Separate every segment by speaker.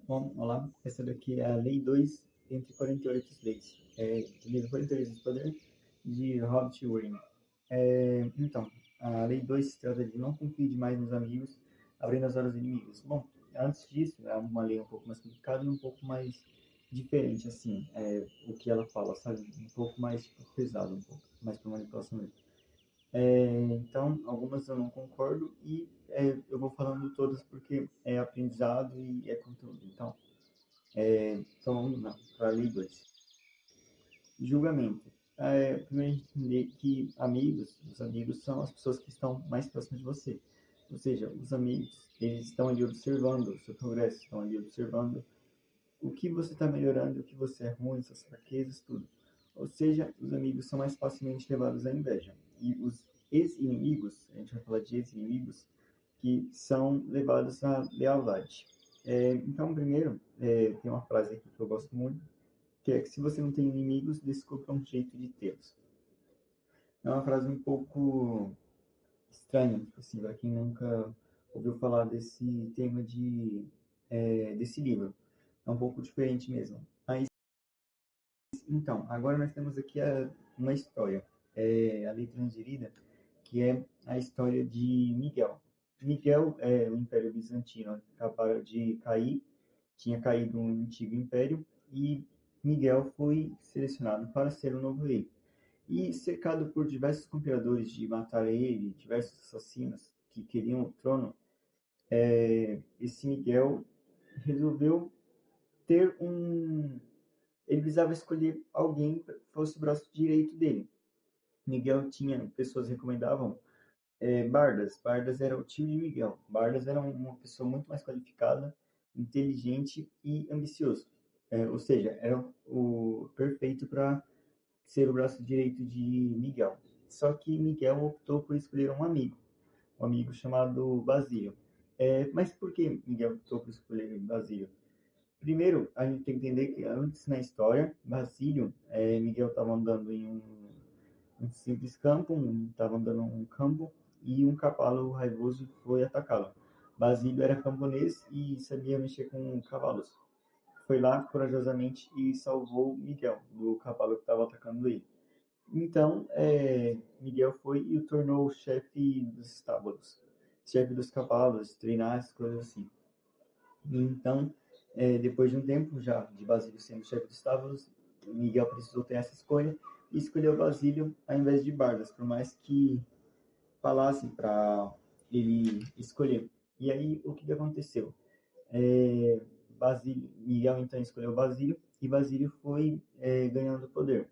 Speaker 1: Bom, olá, essa daqui é a Lei 2 entre 48 leis. O livro 48 de Poder, de Robert Greene. Então, a Lei 2 trata de não confie demais nos amigos, abrindo as horas inimigos. Bom, antes disso, é uma lei um pouco mais complicada e um pouco mais diferente, assim, o que ela fala, sabe? Um pouco mais tipo, pesado, um pouco mais para manipulação mesmo. Então, algumas eu não concordo e eu vou falando todas porque é aprendizado e é conteúdo. Então vamos lá, para a lei 2. Julgamento. Primeiro a gente entender que os amigos são as pessoas que estão mais próximas de você. Ou seja, os amigos, eles estão ali observando o seu progresso, estão ali observando o que você está melhorando, o que você é ruim, suas fraquezas, tudo. Ou seja, os amigos são mais facilmente levados à inveja. E os ex-inimigos, a gente vai falar de ex-inimigos, que são levados à lealdade. Então, primeiro, tem uma frase aqui que eu gosto muito, que é que se você não tem inimigos, descubra um jeito de tê-los. É uma frase um pouco estranha, assim, para quem nunca ouviu falar desse tema desse livro. É um pouco diferente mesmo. Mas, então, agora nós temos aqui uma história, a Lei Transgerida, que é a história de Miguel. Miguel, o Império Bizantino acabara de cair, tinha caído um antigo império, e Miguel foi selecionado para ser o novo rei. E cercado por diversos conspiradores de matar ele, diversos assassinos que queriam o trono, esse Miguel resolveu ter um. Ele precisava escolher alguém que fosse o braço direito dele. Miguel tinha, pessoas recomendavam Bardas. Bardas era o tio de Miguel. Bardas era uma pessoa muito mais qualificada, inteligente e ambicioso. Ou seja, era o perfeito para ser o braço direito de Miguel. Só que Miguel optou por escolher um amigo chamado Basílio. Mas por que Miguel optou por escolher Basílio? Primeiro, a gente tem que entender que antes na história, Basílio, Miguel estava andando em um simples campo, estava andando um campo e um cavalo raivoso foi atacá-lo. Basílio era camponês e sabia mexer com cavalos. Foi lá corajosamente e salvou Miguel do cavalo que estava atacando ele. Então, Miguel foi e o tornou chefe dos estábulos, chefe dos cavalos, treinar as coisas assim. E então, depois de um tempo já de Basílio sendo chefe dos estábulos, Miguel precisou ter essa escolha e escolheu Basílio ao invés de Bardas, por mais que falassem para ele escolher. E aí, o que aconteceu? É, Miguel então escolheu Basílio e Basílio foi ganhando poder.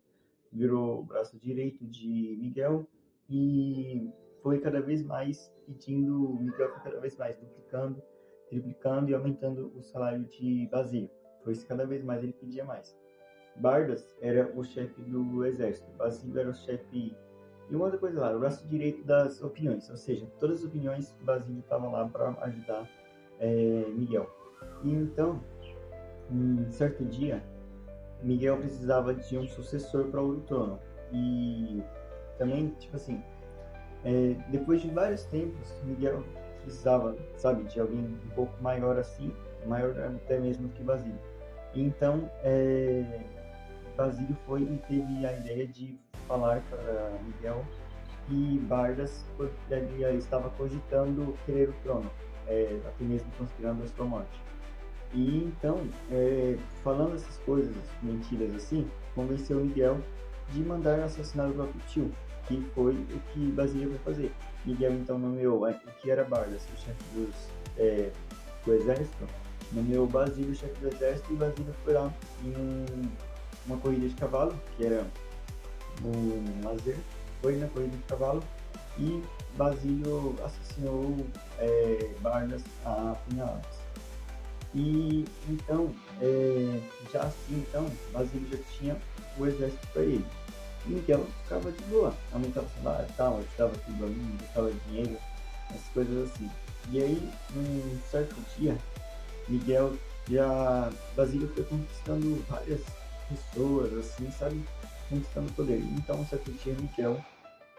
Speaker 1: Virou o braço direito de Miguel e foi cada vez mais pedindo, Miguel foi cada vez mais duplicando, triplicando e aumentando o salário de Basílio. Foi cada vez mais ele pedia mais. Bardas era o chefe do exército, Basílio era o chefe. E uma outra coisa lá, o braço direito das opiniões, ou seja, todas as opiniões Basílio estava lá para ajudar Miguel. E então, um certo dia, Miguel precisava de um sucessor para o trono. E também, tipo assim, depois de vários tempos, Miguel precisava, sabe, de alguém um pouco maior assim, maior até mesmo que Basílio. E então, Basílio foi e teve a ideia de falar para Miguel que Bardas estava cogitando querer o trono, até mesmo conspirando a sua morte. E então, falando essas coisas, mentiras assim, convenceu Miguel de mandar assassinar o próprio tio, que foi o que Basílio foi fazer. Miguel então nomeou o que era Bardas, o chefe do exército, nomeou Basílio chefe do exército e Basílio foi lá em uma corrida de cavalo, que era um lazer, foi na corrida de cavalo e Basílio assassinou Bardas a punhaladas. E então, já assim, então, Basílio já tinha o exército para ele. E Miguel ficava de boa, aumentava o salário e tal, ajudava tudo ali, gastava dinheiro, essas coisas assim. E aí, um certo dia, Miguel Basílio foi conquistando várias pessoas, assim, sabe? Conquistando poder. Então, um certo dia, Miguel,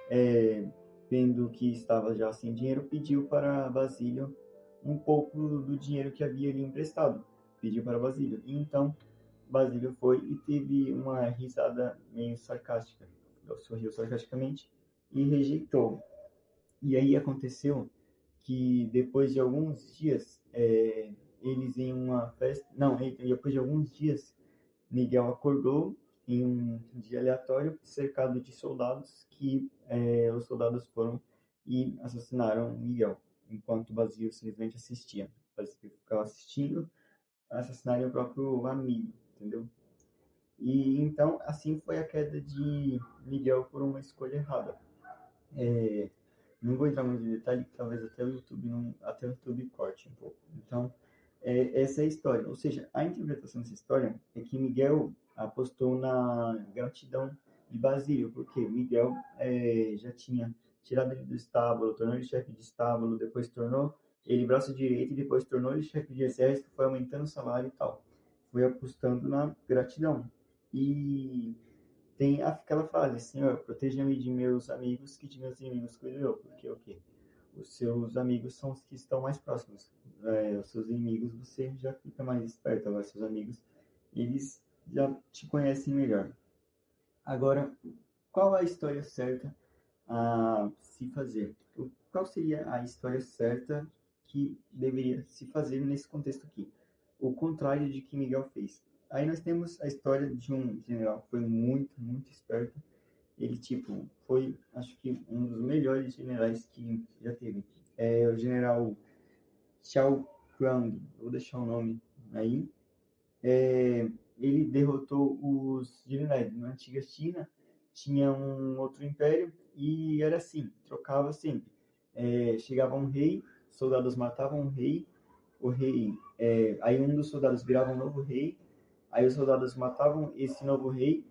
Speaker 1: é, vendo que estava já sem dinheiro, pediu para Basílio um pouco do dinheiro que havia lhe emprestado, pediu para Basílio. E então Basílio foi e teve uma risada meio sarcástica. Ele sorriu sarcasticamente e rejeitou. E aí aconteceu que depois de alguns dias, eles em uma festa, não, depois de alguns dias, Miguel acordou em um dia aleatório, cercado de soldados, que os soldados foram e assassinaram Miguel, enquanto Basílio simplesmente assistia. Basílio ficava assistindo, assassinarem o próprio amigo, entendeu? E então, assim foi a queda de Miguel por uma escolha errada. É, não vou entrar muito em detalhe, que talvez até o YouTube corte um pouco. Então, essa é a história. Ou seja, a interpretação dessa história é que Miguel apostou na gratidão de Basílio, porque Miguel já tinha tirado ele do estábulo, tornou ele chefe de estábulo, depois tornou ele braço direito e depois tornou ele chefe de exército, foi aumentando o salário e tal. Foi apostando na gratidão. E tem aquela frase, Senhor, proteja-me de meus amigos, que de meus inimigos cuido eu. Porque o quê? Os seus amigos são os que estão mais próximos. Os seus inimigos você já fica mais esperto. Agora, seus amigos, eles já te conhecem melhor. Agora, qual a história certa a se fazer? Qual seria a história certa que deveria se fazer nesse contexto aqui? O contrário de que Miguel fez. Aí nós temos a história de um general que foi muito, muito esperto. Ele, tipo, foi, acho que, um dos melhores generais que já teve. É o general Xiao Kuang, vou deixar o nome aí. É, ele derrotou os generais. Na antiga China tinha um outro império e era assim, trocava sempre. Chegava um rei, soldados matavam o rei, aí um dos soldados virava um novo rei, aí os soldados matavam esse novo rei,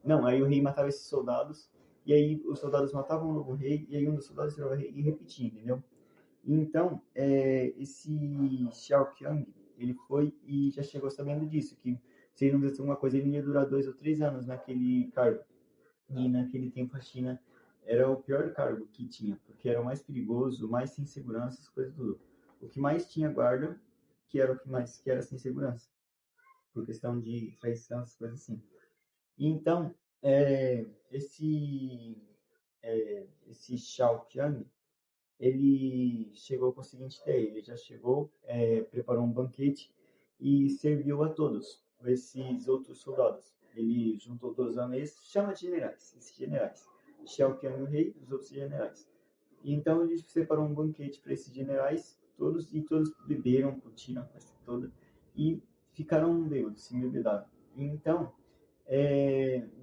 Speaker 1: não, aí o rei matava esses soldados, e aí os soldados matavam o novo rei, e aí um dos soldados virava rei e repetia, entendeu? Então, esse Xiao Qiang, ele foi e já chegou sabendo disso, que se ele não fizesse alguma coisa, ele ia durar 2 ou 3 anos naquele cargo. E naquele tempo a China era o pior cargo que tinha, porque era o mais perigoso, o mais sem segurança, as coisas tudo. O que mais tinha guarda, que era o que mais que era sem segurança, por questão de traição, essas coisas assim. E então, esse Xiao Qiang, ele chegou com a seguinte ideia: ele já chegou, preparou um banquete e serviu a todos esses outros soldados. Ele juntou todos à mesa, chama de generais, esses generais. Xiao Qiang, o rei, os outros generais. E então ele separou um banquete para esses generais, todos, e todos beberam, curtiram a festa toda, e ficaram bêbados, se embebedaram. E então,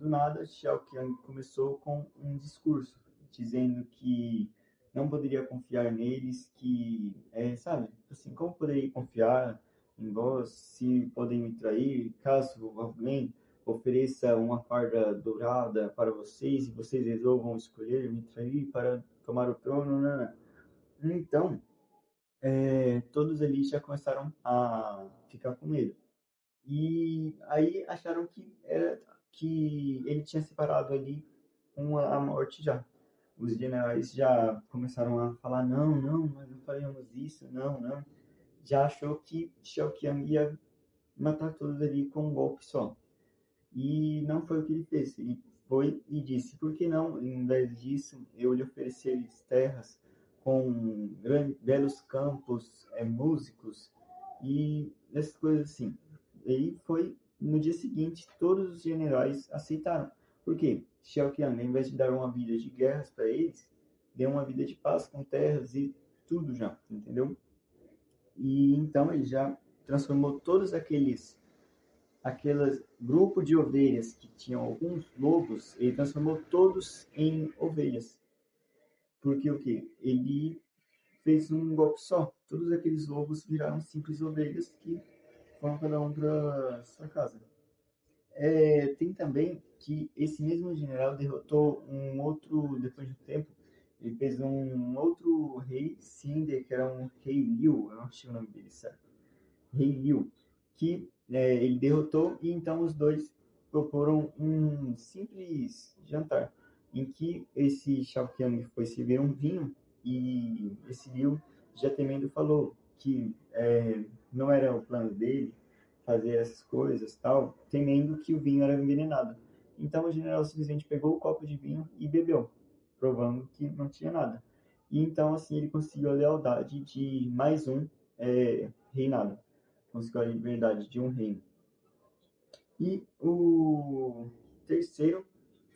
Speaker 1: do nada, Xiao Qiang começou com um discurso, dizendo que não poderia confiar neles, que, sabe, assim, como poderia confiar em vós se podem me trair, caso alguém ofereça uma farda dourada para vocês e vocês resolvam escolher me trair para tomar o trono, né? Então, todos ali já começaram a ficar com medo. E aí acharam que ele tinha separado ali com a morte já. Os generais já começaram a falar, não, não, nós não faremos isso, não, não. Já achou que Xiaoqiang ia matar todos ali com um golpe só. E não foi o que ele fez. Ele foi e disse, por que não, em vez disso, eu lhe oferecer terras com belos campos, músicos e essas coisas assim. E foi no dia seguinte, todos os generais aceitaram. Por quê? Xiaoqiang, ao invés de dar uma vida de guerras para eles, deu uma vida de paz com terras e tudo já, entendeu? E então ele já transformou todos aqueles grupo de ovelhas que tinham alguns lobos, ele transformou todos em ovelhas. Porque o que? Ele fez um golpe só. Todos aqueles lobos viraram simples ovelhas que foram cada um para sua casa. Tem também que esse mesmo general derrotou um outro, depois de um tempo, ele fez um outro rei, Cinder, que era um rei Liu, eu não sei o nome dele, certo? Rei Liu, que ele derrotou e então os dois proporam um simples jantar, em que esse Shao Qiang foi servir um vinho e esse Liu, já temendo, falou que não era o plano dele fazer essas coisas, tal, temendo que o vinho era envenenado. Então o general simplesmente pegou o copo de vinho e bebeu, provando que não tinha nada. E então assim ele conseguiu a lealdade de mais um reinado, conseguiu a liberdade de um reino. E o terceiro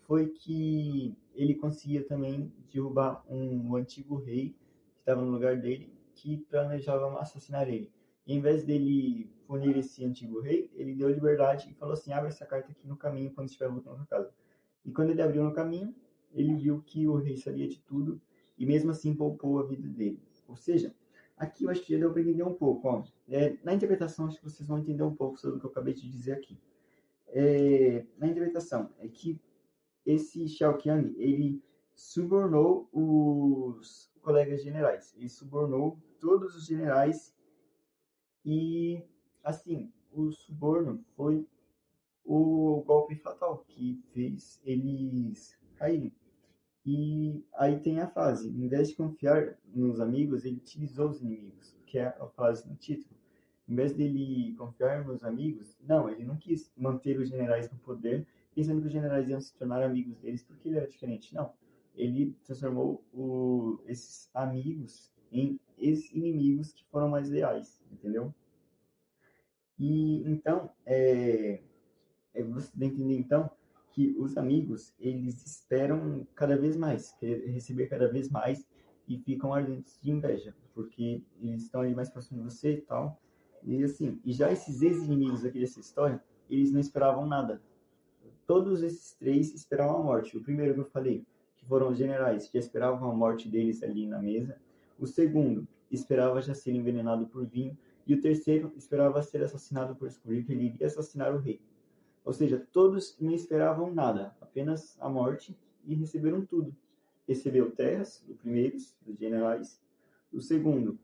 Speaker 1: foi que ele conseguia também derrubar o antigo rei que estava no lugar dele, que planejava assassinar ele. E, em vez dele punir esse antigo rei, ele deu liberdade e falou assim: abre essa carta aqui no caminho quando estiver voltando para casa. E quando ele abriu no caminho, ele viu que o rei sabia de tudo e mesmo assim poupou a vida dele. Ou seja, aqui eu acho que já deu para entender um pouco. Ó. Na interpretação, acho que vocês vão entender um pouco sobre o que eu acabei de dizer aqui. Na interpretação, é que esse Xiao Qiang, ele subornou os colegas generais. Ele subornou todos os generais e, assim, o suborno foi o golpe fatal que fez eles caírem. E aí tem a fase, em vez de confiar nos amigos, ele utilizou os inimigos, que é a fase no título. Em vez dele confiar nos amigos, não, ele não quis manter os generais no poder, pensando que os generais iam se tornar amigos deles porque ele era diferente. Não, ele transformou esses amigos em inimigos que foram mais leais, entendeu? E então, você tem que entender então que os amigos, eles esperam cada vez mais, querer receber cada vez mais e ficam ardentes de inveja, porque eles estão ali mais próximos de você e tal. E assim, e já esses ex-inimigos aqui dessa história, eles não esperavam nada. Todos esses três esperavam a morte. O primeiro que eu falei, que foram os generais, já esperavam a morte deles ali na mesa. O segundo esperava já ser envenenado por vinho. E o terceiro esperava ser assassinado por descobrir que ele iria assassinar o rei. Ou seja, todos não esperavam nada, apenas a morte e receberam tudo. Recebeu terras, o primeiro, dos generais. O segundo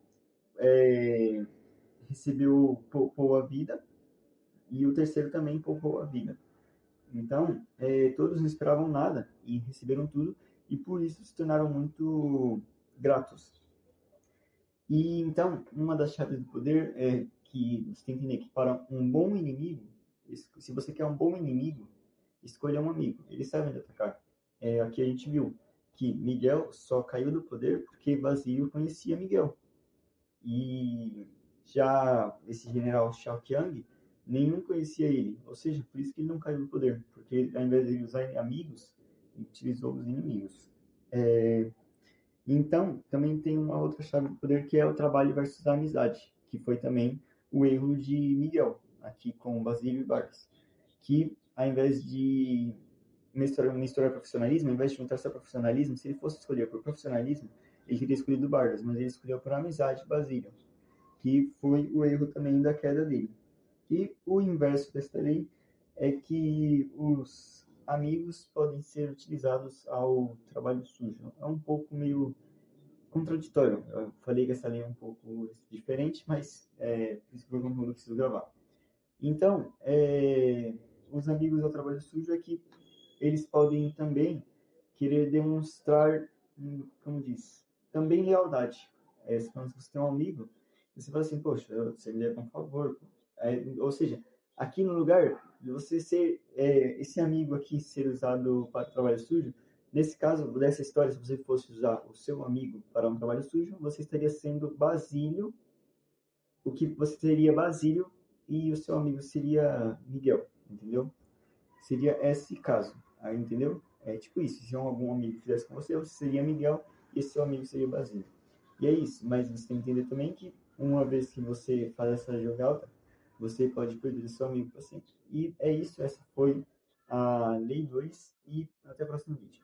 Speaker 1: recebeu, poupou a vida. E o terceiro também poupou a vida. Então, todos não esperavam nada e receberam tudo. E por isso se tornaram muito gratos. E então, uma das chaves do poder é que você tem que entender que para um bom inimigo, se você quer um bom inimigo, escolha um amigo. Eles sabem de atacar. Aqui a gente viu que Miguel só caiu do poder porque Basílio conhecia Miguel. E já esse general Xiao Qiang, nenhum conhecia ele. Ou seja, por isso que ele não caiu do poder. Porque ao invés de usar amigos, ele utilizou os inimigos. Então, também tem uma outra chave do poder que é o trabalho versus a amizade, que foi também o erro de Miguel, aqui com Basílio e Vargas, que ao invés de misturar profissionalismo, ao invés de juntar seu profissionalismo, se ele fosse escolher por profissionalismo, ele teria escolhido Vargas, mas ele escolheu por amizade Basílio, que foi o erro também da queda dele. E o inverso dessa lei é que os amigos podem ser utilizados ao trabalho sujo. É um pouco meio contraditório. Eu falei que essa lei é um pouco diferente, mas por isso que eu preciso gravar. Então, os amigos ao trabalho sujo é que eles podem também querer demonstrar, como diz, também lealdade. Quando você tem um amigo, você fala assim, poxa, você me deve um favor. Ou seja, aqui no lugar de você ser esse amigo aqui ser usado para trabalho sujo, nesse caso, dessa história, se você fosse usar o seu amigo para um trabalho sujo, você estaria sendo Basílio, o que você seria Basílio e o seu amigo seria Miguel, entendeu? Seria esse caso, aí, entendeu? É tipo isso, se algum amigo fizesse com você, você seria Miguel e seu amigo seria Basílio. E é isso, mas você tem que entender também que uma vez que você faz essa jogada, você pode perder seu amigo para sempre. E é isso, essa foi a Lei 2 e até o próximo vídeo.